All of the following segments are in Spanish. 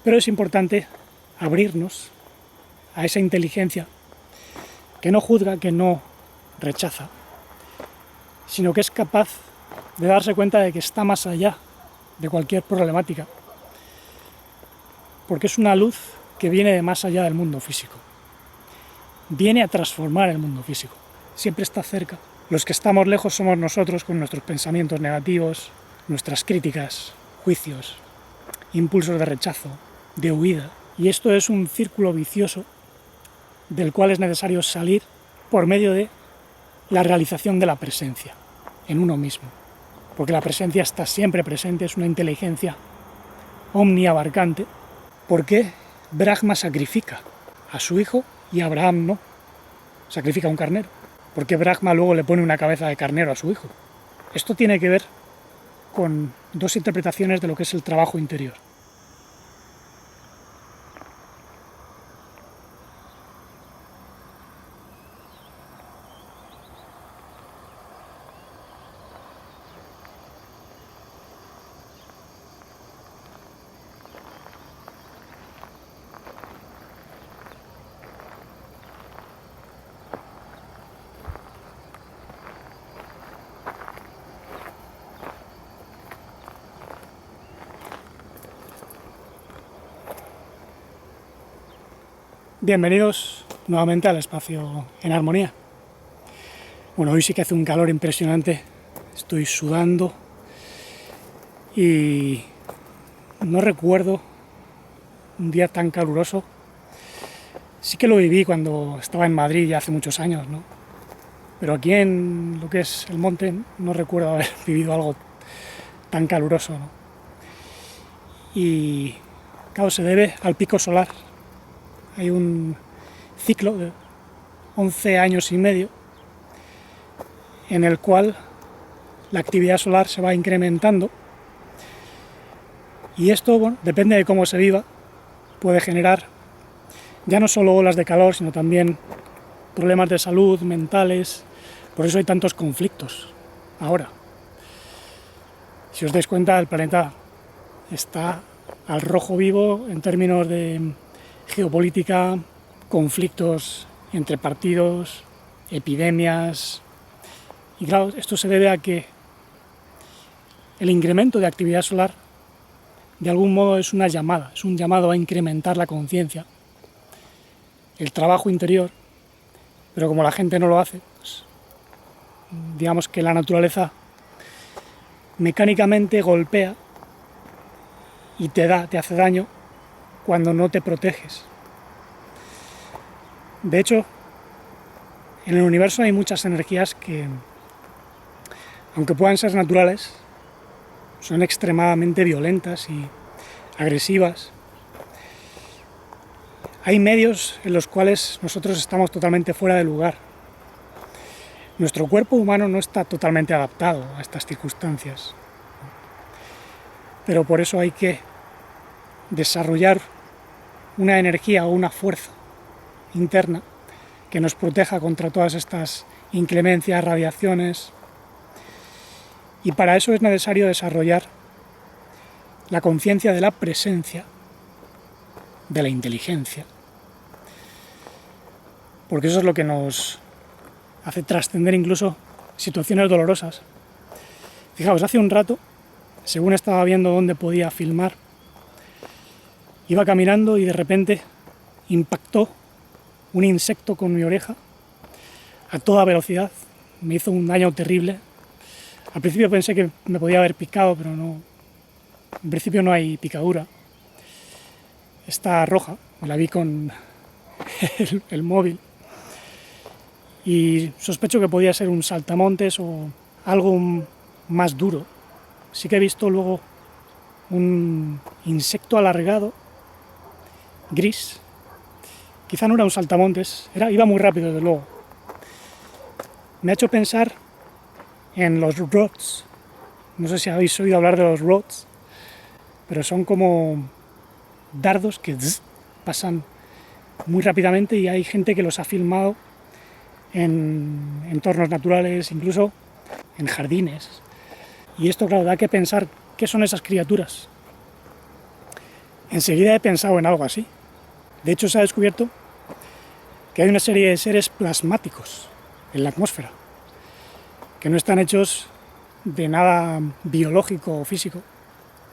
Pero es importante abrirnos a esa inteligencia que no juzga, que no rechaza, sino que es capaz de darse cuenta de que está más allá de cualquier problemática, porque es una luz que viene de más allá del mundo físico. Viene a transformar el mundo físico. Siempre está cerca. Los que estamos lejos somos nosotros con nuestros pensamientos negativos, nuestras críticas, juicios, impulsos de rechazo, de huida. Y esto es un círculo vicioso del cual es necesario salir por medio de la realización de la presencia en uno mismo. Porque la presencia está siempre presente, es una inteligencia omniabarcante. ¿Por qué Brahma sacrifica a su hijo y Abraham no? Sacrifica un carnero. ¿Por qué Brahma luego le pone una cabeza de carnero a su hijo? Esto tiene que ver con dos interpretaciones de lo que es el trabajo interior. Bienvenidos nuevamente al espacio en armonía. Bueno, hoy sí que hace un calor impresionante, estoy sudando y no recuerdo un día tan caluroso. Sí que lo viví cuando estaba en Madrid ya hace muchos años, ¿no? Pero aquí en lo que es el monte no recuerdo haber vivido algo tan caluroso, ¿no? Y claro, se debe al pico solar. Hay un ciclo de 11 años y medio en el cual la actividad solar se va incrementando y esto, bueno, depende de cómo se viva, puede generar ya no solo olas de calor, sino también problemas de salud, mentales. Por eso hay tantos conflictos ahora. Si os dais cuenta, el planeta está al rojo vivo en términos de geopolítica, conflictos entre partidos, epidemias. Y claro, esto se debe a que el incremento de actividad solar de algún modo es una llamada, es un llamado a incrementar la conciencia, el trabajo interior, pero como la gente no lo hace, pues, digamos que la naturaleza mecánicamente golpea y te hace daño cuando no te proteges. De hecho, en el universo hay muchas energías que, aunque puedan ser naturales, son extremadamente violentas y agresivas. Hay medios en los cuales nosotros estamos totalmente fuera de lugar. Nuestro cuerpo humano no está totalmente adaptado a estas circunstancias. Pero por eso hay que desarrollar una energía o una fuerza interna que nos proteja contra todas estas inclemencias, radiaciones. Y para eso es necesario desarrollar la conciencia de la presencia, de la inteligencia, porque eso es lo que nos hace trascender incluso situaciones dolorosas. Fijaos, hace un rato, según estaba viendo dónde podía filmar, iba caminando y de repente impactó un insecto con mi oreja a toda velocidad. Me hizo un daño terrible. Al principio pensé que me podía haber picado, pero no. En principio no hay picadura. Está roja, me la vi con el móvil. Y sospecho que podía ser un saltamontes o algo más duro. Sí que he visto luego un insecto alargado, gris. Quizá no era un saltamontes, iba muy rápido desde luego. Me ha hecho pensar en los rods. No sé si habéis oído hablar de los rods, pero son como dardos que pasan muy rápidamente y hay gente que los ha filmado en entornos naturales, incluso en jardines. Y esto, claro, da que pensar qué son esas criaturas. enseguida he pensado en algo así. De hecho, se ha descubierto que hay una serie de seres plasmáticos en la atmósfera, que no están hechos de nada biológico o físico,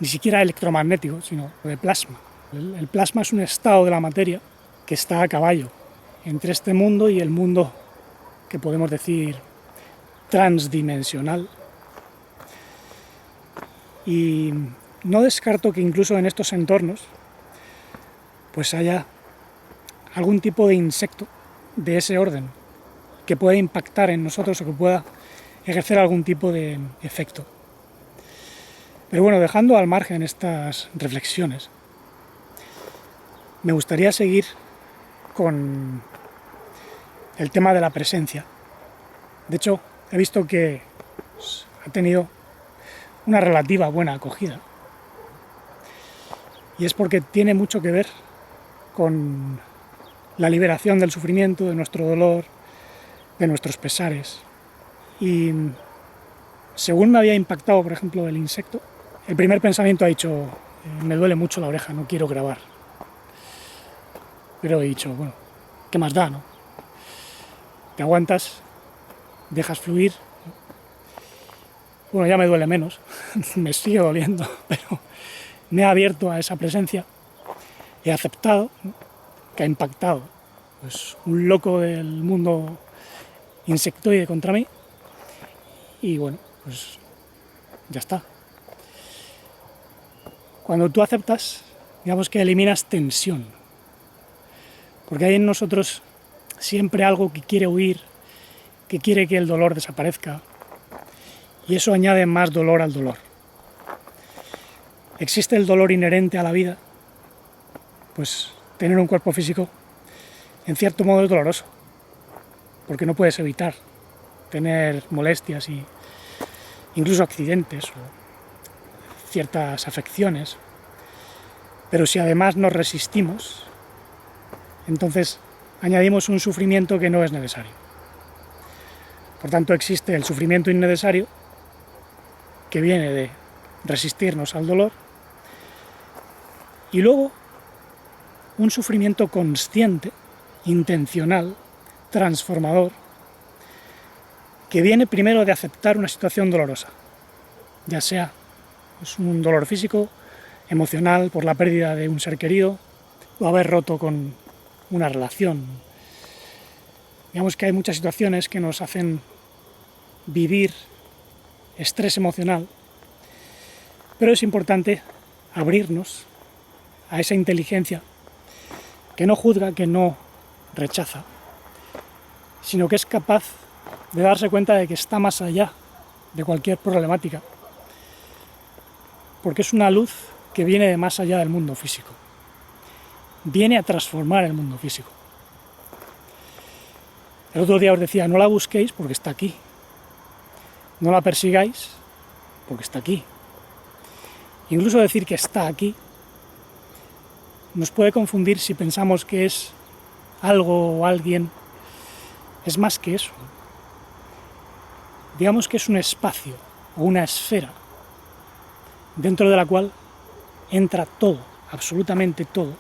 ni siquiera electromagnético, sino de plasma. El plasma es un estado de la materia que está a caballo entre este mundo y el mundo que podemos decir transdimensional. Y no descarto que incluso en estos entornos pues haya algún tipo de insecto de ese orden que pueda impactar en nosotros o que pueda ejercer algún tipo de efecto. Pero bueno, dejando al margen estas reflexiones, me gustaría seguir con el tema de la presencia. De hecho, he visto que ha tenido una relativa buena acogida. Y es porque tiene mucho que ver con la liberación del sufrimiento, de nuestro dolor, de nuestros pesares. Y según me había impactado, por ejemplo, el insecto, el primer pensamiento ha dicho, me duele mucho la oreja, no quiero grabar. Pero he dicho, bueno, ¿qué más da, no? Te aguantas, dejas fluir. Bueno, ya me duele menos, me sigue doliendo, pero me he abierto a esa presencia, he aceptado, ¿no?, que ha impactado pues, un loco del mundo insectoide contra mí, y bueno, pues ya está. Cuando tú aceptas, digamos que eliminas tensión, porque hay en nosotros siempre algo que quiere huir, que quiere que el dolor desaparezca, y eso añade más dolor al dolor. Existe el dolor inherente a la vida, pues tener un cuerpo físico en cierto modo es doloroso, porque no puedes evitar tener molestias y incluso accidentes o ciertas afecciones, pero si además nos resistimos, entonces añadimos un sufrimiento que no es necesario. Por tanto, existe el sufrimiento innecesario, que viene de resistirnos al dolor, y luego un sufrimiento consciente, intencional, transformador, que viene primero de aceptar una situación dolorosa, ya sea pues, un dolor físico, emocional, por la pérdida de un ser querido, o haber roto con una relación. Digamos que hay muchas situaciones que nos hacen vivir estrés emocional, pero es importante abrirnos a esa inteligencia que no juzga, que no rechaza, sino que es capaz de darse cuenta de que está más allá de cualquier problemática, porque es una luz que viene de más allá del mundo físico, viene a transformar el mundo físico. El otro día os decía, no la busquéis porque está aquí, no la persigáis porque está aquí. Incluso decir que está aquí nos puede confundir si pensamos que es algo o alguien. Es más que eso. Digamos que es un espacio o una esfera dentro de la cual entra todo, absolutamente todo.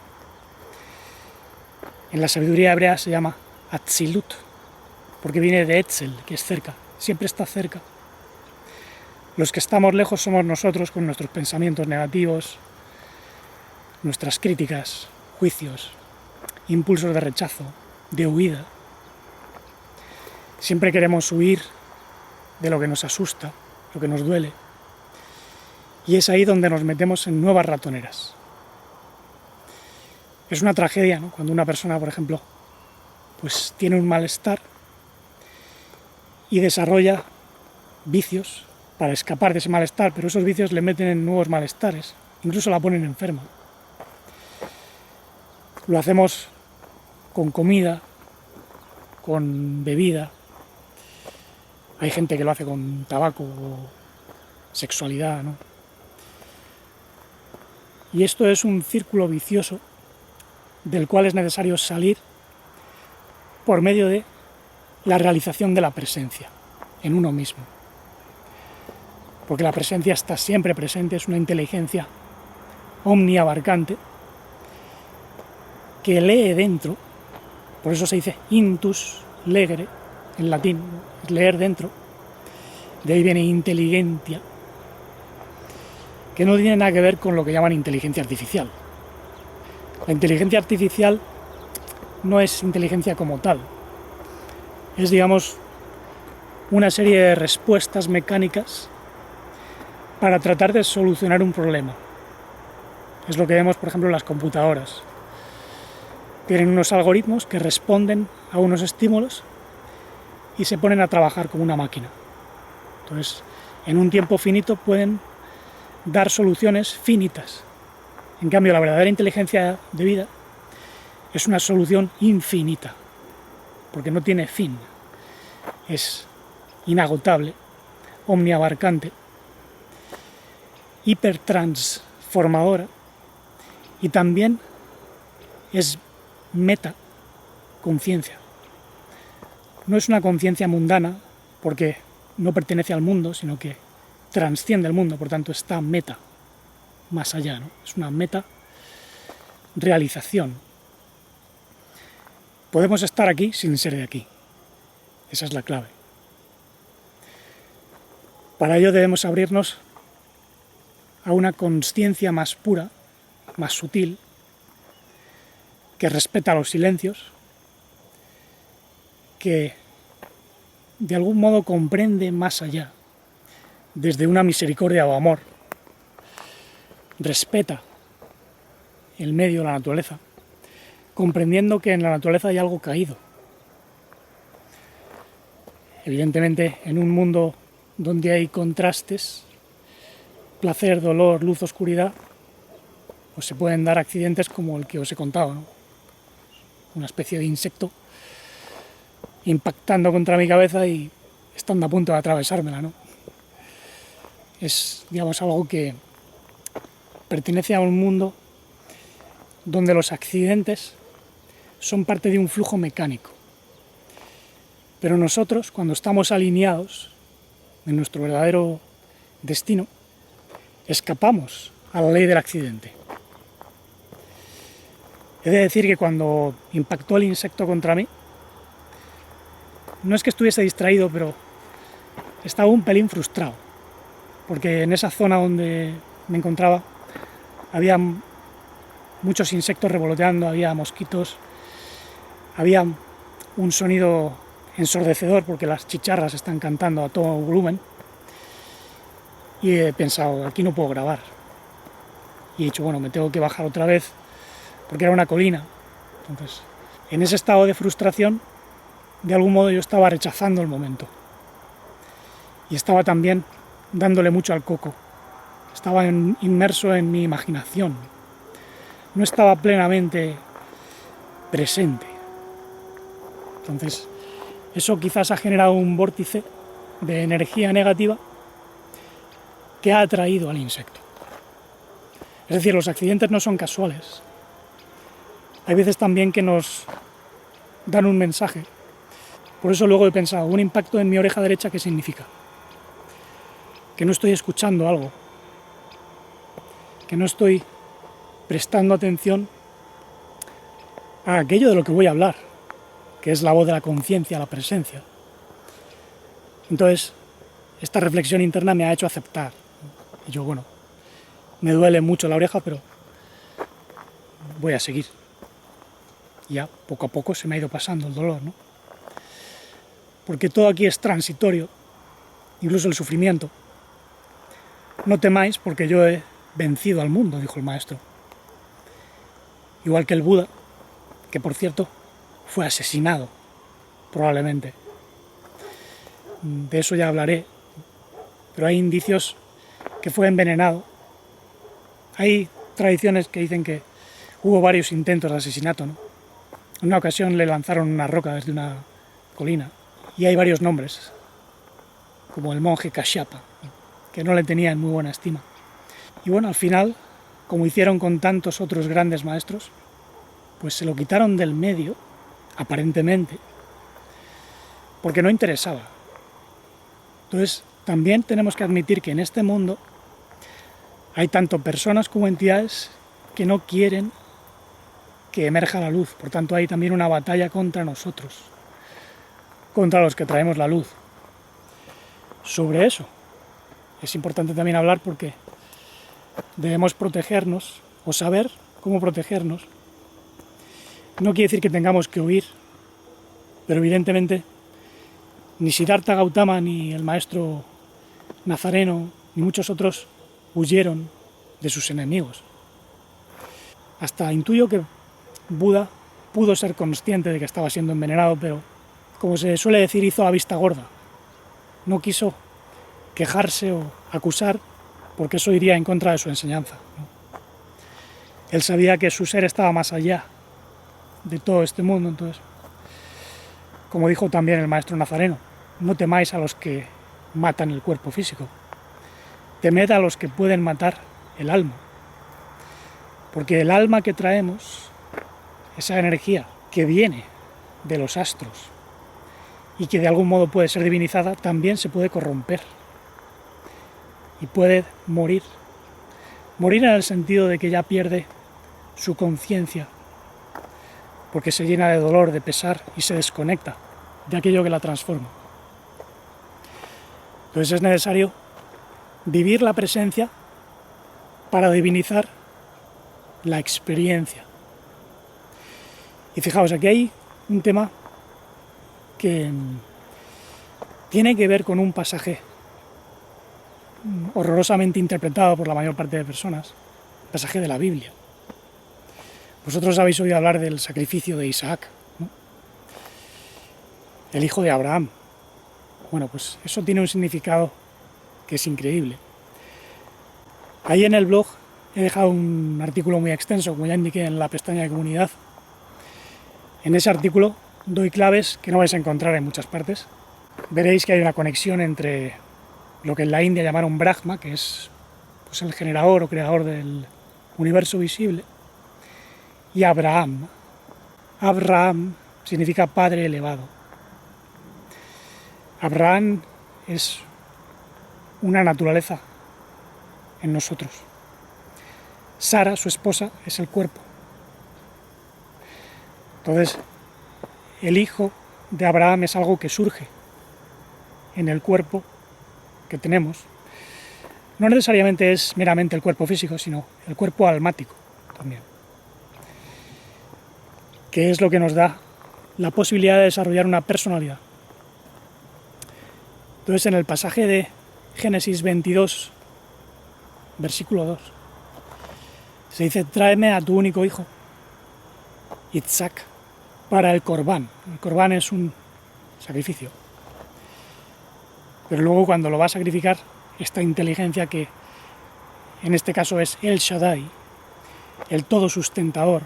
En la sabiduría hebrea se llama Atzilut, porque viene de Etzel, que es cerca, siempre está cerca. Los que estamos lejos somos nosotros con nuestros pensamientos negativos, nuestras críticas, juicios, impulsos de rechazo, de huida. Siempre queremos huir de lo que nos asusta, lo que nos duele, y es ahí donde nos metemos en nuevas ratoneras. Es una tragedia, ¿no?, cuando una persona, por ejemplo, pues tiene un malestar y desarrolla vicios para escapar de ese malestar, pero esos vicios le meten en nuevos malestares, incluso la ponen enferma. Lo hacemos con comida, con bebida. Hay gente que lo hace con tabaco o sexualidad, ¿no? Y esto es un círculo vicioso del cual es necesario salir por medio de la realización de la presencia en uno mismo. Porque la presencia está siempre presente, es una inteligencia omniabarcante que lee dentro, por eso se dice intus legere en latín, leer dentro, de ahí viene inteligentia, que no tiene nada que ver con lo que llaman inteligencia artificial. La inteligencia artificial no es inteligencia como tal, es, digamos, una serie de respuestas mecánicas para tratar de solucionar un problema. Es lo que vemos, por ejemplo, en las computadoras. Tienen unos algoritmos que responden a unos estímulos y se ponen a trabajar como una máquina. Entonces, en un tiempo finito pueden dar soluciones finitas. En cambio, la verdadera inteligencia de vida es una solución infinita, porque no tiene fin. Es inagotable, omniabarcante, hipertransformadora y también es meta conciencia. No es una conciencia mundana porque no pertenece al mundo, sino que trasciende el mundo, por tanto está meta, más allá, ¿no? Es una meta realización. Podemos estar aquí sin ser de aquí. Esa es la clave. Para ello debemos abrirnos a una consciencia más pura, más sutil, que respeta los silencios, que de algún modo comprende más allá, desde una misericordia o amor, respeta el medio, la naturaleza, comprendiendo que en la naturaleza hay algo caído. Evidentemente, en un mundo donde hay contrastes, placer, dolor, luz, oscuridad, pues se pueden dar accidentes como el que os he contado, ¿no? Una especie de insecto impactando contra mi cabeza y estando a punto de atravesármela, ¿no? Es, digamos, algo que pertenece a un mundo donde los accidentes son parte de un flujo mecánico. Pero nosotros, cuando estamos alineados en nuestro verdadero destino, escapamos a la ley del accidente. He de decir que cuando impactó el insecto contra mí, no es que estuviese distraído, pero estaba un pelín frustrado, porque en esa zona donde me encontraba había muchos insectos revoloteando, había mosquitos, había un sonido ensordecedor porque las chicharras están cantando a todo volumen, y he pensado, aquí no puedo grabar. Y he dicho, bueno, me tengo que bajar otra vez, porque era una colina. Entonces, en ese estado de frustración, de algún modo yo estaba rechazando el momento. Y estaba también dándole mucho al coco. Estaba inmerso en mi imaginación. No estaba plenamente presente. Entonces, eso quizás ha generado un vórtice de energía negativa que ha atraído al insecto. Es decir, los accidentes no son casuales. Hay veces también que nos dan un mensaje. Por eso luego he pensado, un impacto en mi oreja derecha, ¿qué significa? Que no estoy escuchando algo, que no estoy prestando atención a aquello de lo que voy a hablar, que es la voz de la conciencia, la presencia. Entonces, esta reflexión interna me ha hecho aceptar. Y yo, bueno, me duele mucho la oreja, pero voy a seguir. Y ya, poco a poco se me ha ido pasando el dolor, ¿no? Porque todo aquí es transitorio, incluso el sufrimiento. No temáis porque yo he vencido al mundo, dijo el maestro. Igual que el Buda, que por cierto fue asesinado, probablemente. De eso ya hablaré, pero hay indicios que fue envenenado. Hay tradiciones que dicen que hubo varios intentos de asesinato, ¿no? En una ocasión le lanzaron una roca desde una colina, y hay varios nombres, como el monje Kashyapa, que no le tenía en muy buena estima. Y bueno, al final, como hicieron con tantos otros grandes maestros, pues se lo quitaron del medio, aparentemente, porque no interesaba. Entonces, también tenemos que admitir que en este mundo hay tanto personas como entidades que no quieren que emerja la luz. Por tanto, hay también una batalla contra nosotros, contra los que traemos la luz. Sobre eso es importante también hablar porque debemos protegernos o saber cómo protegernos. No quiere decir que tengamos que huir, pero evidentemente ni Siddhartha Gautama, ni el maestro Nazareno, ni muchos otros huyeron de sus enemigos. Hasta intuyo que Buda pudo ser consciente de que estaba siendo envenenado, pero, como se suele decir, hizo la vista gorda. No quiso quejarse o acusar, porque eso iría en contra de su enseñanza, ¿no? Él sabía que su ser estaba más allá de todo este mundo, entonces, como dijo también el maestro Nazareno, no temáis a los que matan el cuerpo físico, temed a los que pueden matar el alma, porque el alma que traemos, esa energía que viene de los astros y que de algún modo puede ser divinizada, también se puede corromper y puede morir. Morir en el sentido de que ya pierde su conciencia, porque se llena de dolor, de pesar y se desconecta de aquello que la transforma. Entonces es necesario vivir la presencia para divinizar la experiencia. Y fijaos, aquí hay un tema que tiene que ver con un pasaje horrorosamente interpretado por la mayor parte de personas, pasaje de la Biblia. Vosotros habéis oído hablar del sacrificio de Isaac, ¿no? El hijo de Abraham. Bueno, pues eso tiene un significado que es increíble. Ahí en el blog he dejado un artículo muy extenso, como ya indiqué en la pestaña de comunidad. En ese artículo doy claves que no vais a encontrar en muchas partes. Veréis que hay una conexión entre lo que en la India llamaron Brahma, que es pues, el generador o creador del universo visible, y Abraham. Abraham significa padre elevado. Abraham es una naturaleza en nosotros. Sara, su esposa, es el cuerpo. Entonces, el hijo de Abraham es algo que surge en el cuerpo que tenemos. No necesariamente es meramente el cuerpo físico, sino el cuerpo almático también, que es lo que nos da la posibilidad de desarrollar una personalidad. Entonces, en el pasaje de Génesis 22, versículo 2, se dice: tráeme a tu único hijo, Isaac, para el corbán. El corbán es un sacrificio. Pero luego, cuando lo va a sacrificar, esta inteligencia que en este caso es El Shaddai, el todo sustentador,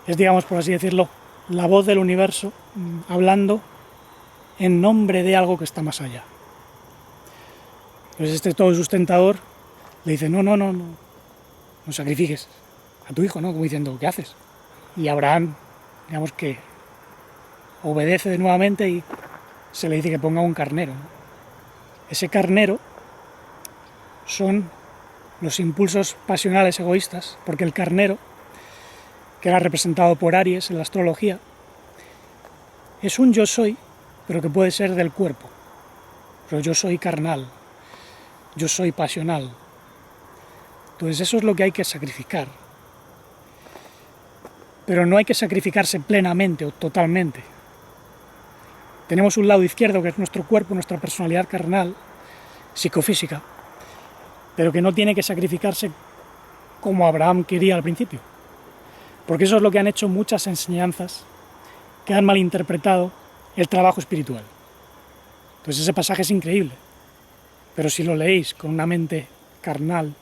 es, digamos, por así decirlo, la voz del universo hablando en nombre de algo que está más allá. Entonces este todo sustentador le dice: no sacrifiques a tu hijo, ¿no? Como diciendo: ¿qué haces? Y Abraham, digamos que obedece nuevamente y se le dice que ponga un carnero, ¿no? Ese carnero son los impulsos pasionales egoístas, porque el carnero, que era representado por Aries en la astrología, es un yo soy, pero que puede ser del cuerpo. Pero yo soy carnal, yo soy pasional. Entonces eso es lo que hay que sacrificar. Pero no hay que sacrificarse plenamente o totalmente. Tenemos un lado izquierdo que es nuestro cuerpo, nuestra personalidad carnal, psicofísica, pero que no tiene que sacrificarse como Abraham quería al principio. Porque eso es lo que han hecho muchas enseñanzas que han malinterpretado el trabajo espiritual. Entonces ese pasaje es increíble, pero si lo leéis con una mente carnal,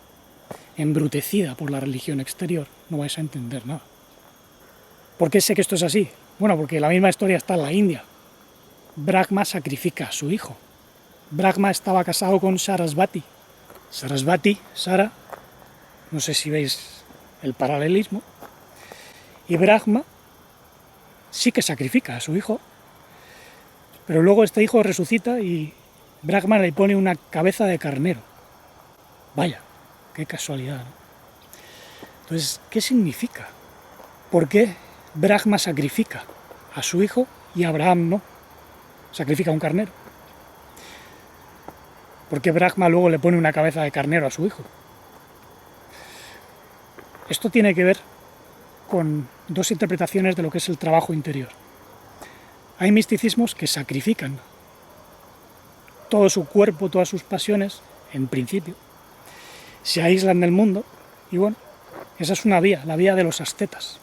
embrutecida por la religión exterior, no vais a entender nada. ¿Por qué sé que esto es así? Bueno, porque la misma historia está en la India. Brahma sacrifica a su hijo. Brahma estaba casado con Sarasvati. Sarasvati, Sara, no sé si veis el paralelismo, y Brahma sí que sacrifica a su hijo, pero luego este hijo resucita y Brahma le pone una cabeza de carnero. Vaya, qué casualidad, ¿no? Entonces, ¿qué significa ¿por qué Brahma sacrifica a su hijo y Abraham no? Sacrifica un carnero. ¿Por qué Brahma luego le pone una cabeza de carnero a su hijo? Esto tiene que ver con dos interpretaciones de lo que es el trabajo interior. Hay misticismos que sacrifican todo su cuerpo, todas sus pasiones, en principio, se aíslan del mundo y bueno, esa es una vía, la vía de los ascetas.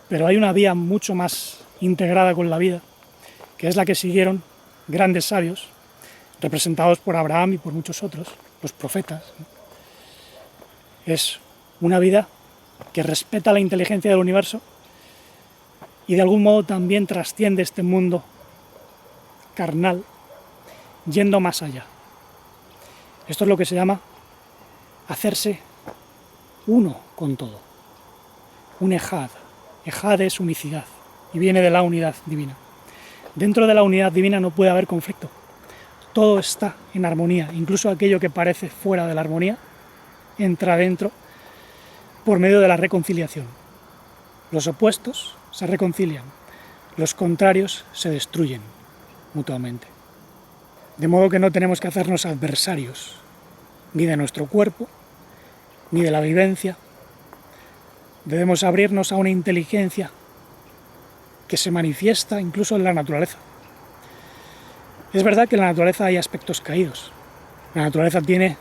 Pero hay una vía mucho más integrada con la vida, que es la que siguieron grandes sabios, representados por Abraham y por muchos otros, los profetas. Es una vida que respeta la inteligencia del universo y de algún modo también trasciende este mundo carnal, yendo más allá. Esto es lo que se llama hacerse uno con todo. Un ejad. Ejad es unicidad y viene de la unidad divina. Dentro de la unidad divina no puede haber conflicto. Todo está en armonía, incluso aquello que parece fuera de la armonía entra dentro por medio de la reconciliación. Los opuestos se reconcilian, los contrarios se destruyen mutuamente. De modo que no tenemos que hacernos adversarios ni de nuestro cuerpo, ni de la vivencia. Debemos abrirnos a una inteligencia que se manifiesta incluso en la naturaleza. Es verdad que en la naturaleza hay aspectos caídos. La naturaleza tiene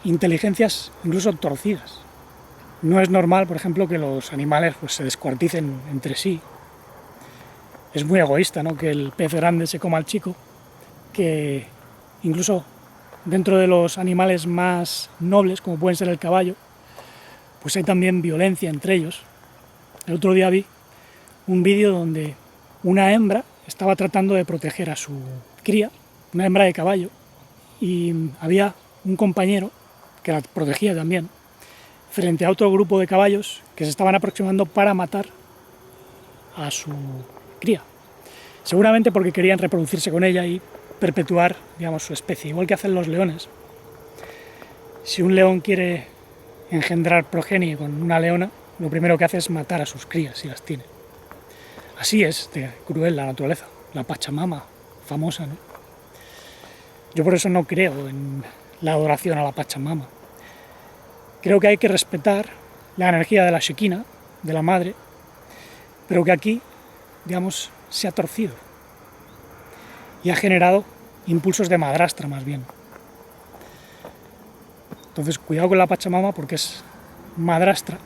inteligencias incluso torcidas. No es normal, por ejemplo, que los animales se descuarticen entre sí. Es muy egoísta, ¿no?, que el pez grande se coma al chico, que incluso dentro de los animales más nobles, como pueden ser el caballo, pues hay también violencia entre ellos. El otro día vi un vídeo donde una hembra estaba tratando de proteger a su cría, una hembra de caballo, y había un compañero que la protegía también, frente a otro grupo de caballos que se estaban aproximando para matar a su cría. Seguramente porque querían reproducirse con ella y perpetuar, digamos, su especie, igual que hacen los leones. Si un león quiere engendrar progenie con una leona, lo primero que hace es matar a sus crías si las tiene. Así es de cruel la naturaleza, la Pachamama famosa, ¿no? Yo por eso no creo en la adoración a la Pachamama. Creo que hay que respetar la energía de la Shekinah, de la madre, pero que aquí, digamos, se ha torcido y ha generado impulsos de madrastra más bien. Entonces, cuidado con la Pachamama porque es madrastra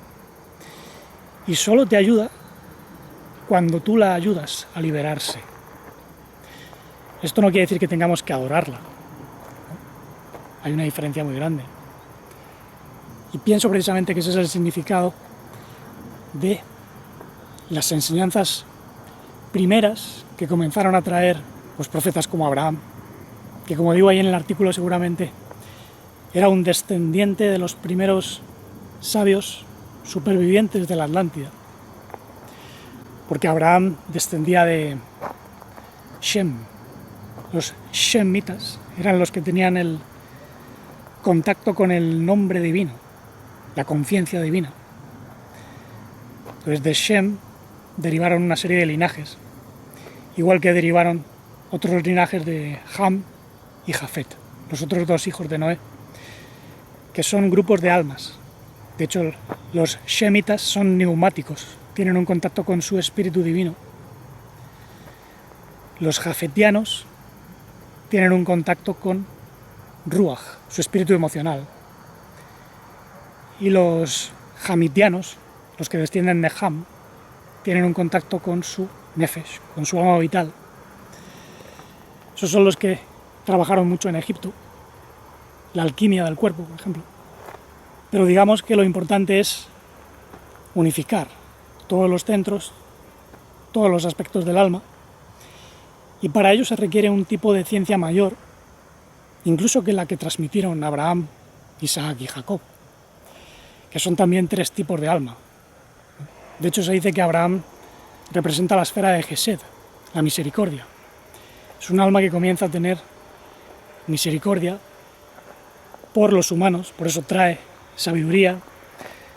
y solo te ayuda cuando tú la ayudas a liberarse. Esto no quiere decir que tengamos que adorarla, ¿no? Hay una diferencia muy grande. Y pienso precisamente que ese es el significado de las enseñanzas primeras que comenzaron a traer los profetas como Abraham, que, como digo ahí en el artículo, seguramente era un descendiente de los primeros sabios supervivientes de la Atlántida, porque Abraham descendía de Shem. Los Shemitas eran los que tenían el contacto con el nombre divino, la conciencia divina. Entonces de Shem derivaron una serie de linajes, igual que derivaron otros linajes de Ham y Jafet, los otros dos hijos de Noé, que son grupos de almas. De hecho, los Shemitas son neumáticos, tienen un contacto con su espíritu divino. Los Jafetianos tienen un contacto con Ruach, su espíritu emocional. Y los Hamitianos, los que descienden de Ham, tienen un contacto con su Nefesh, con su alma vital. Esos son los que trabajaron mucho en Egipto, la alquimia del cuerpo, por ejemplo. Pero digamos que lo importante es unificar todos los centros, todos los aspectos del alma, y para ello se requiere un tipo de ciencia mayor, incluso que la que transmitieron Abraham, Isaac y Jacob, que son también tres tipos de alma. De hecho, se dice que Abraham representa la esfera de Gesed, la misericordia. Es un alma que comienza a tener misericordia por los humanos, por eso trae sabiduría,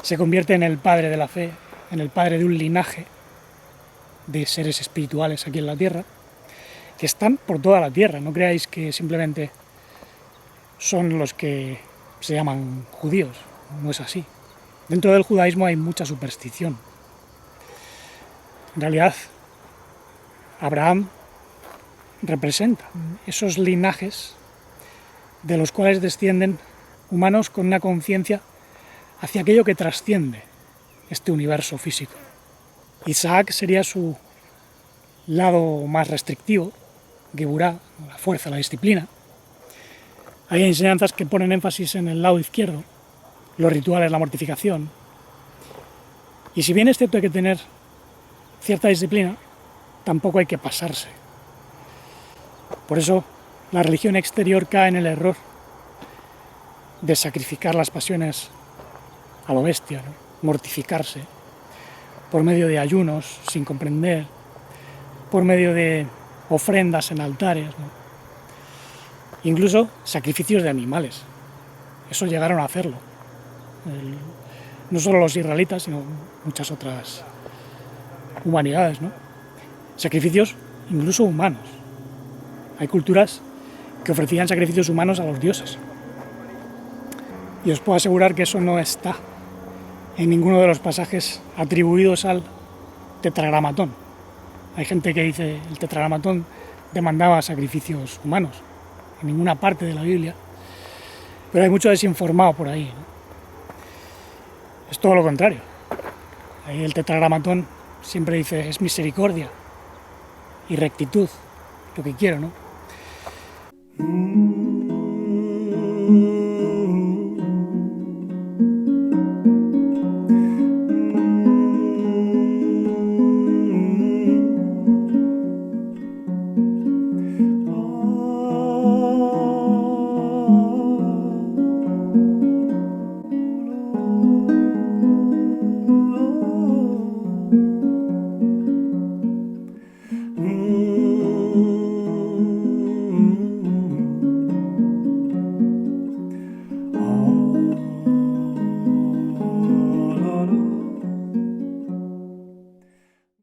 se convierte en el padre de la fe, en el padre de un linaje de seres espirituales aquí en la Tierra, que están por toda la Tierra. No creáis que simplemente son los que se llaman judíos, no es así. Dentro del judaísmo hay mucha superstición. En realidad, Abraham representa esos linajes de los cuales descienden humanos con una conciencia hacia aquello que trasciende este universo físico. Isaac sería su lado más restrictivo, Geburá, la fuerza, la disciplina. Hay enseñanzas que ponen énfasis en el lado izquierdo, los rituales, la mortificación. Y si bien es cierto hay que tener cierta disciplina, tampoco hay que pasarse. Por eso la religión exterior cae en el error de sacrificar las pasiones a lo bestia, ¿no? Mortificarse por medio de ayunos sin comprender, por medio de ofrendas en altares, ¿no? Incluso sacrificios de animales. Eso llegaron a hacerlo. No solo los israelitas, sino muchas otras humanidades, ¿no? Sacrificios incluso humanos. Hay culturas que ofrecían sacrificios humanos a los dioses. Y os puedo asegurar que eso no está en ninguno de los pasajes atribuidos al tetragramatón. Hay gente que dice el tetragramatón demandaba sacrificios humanos. En ninguna parte de la Biblia. Pero hay mucho desinformado por ahí, ¿no? Es todo lo contrario. Ahí el tetragramatón siempre dice es misericordia y rectitud, lo que quiero, ¿no?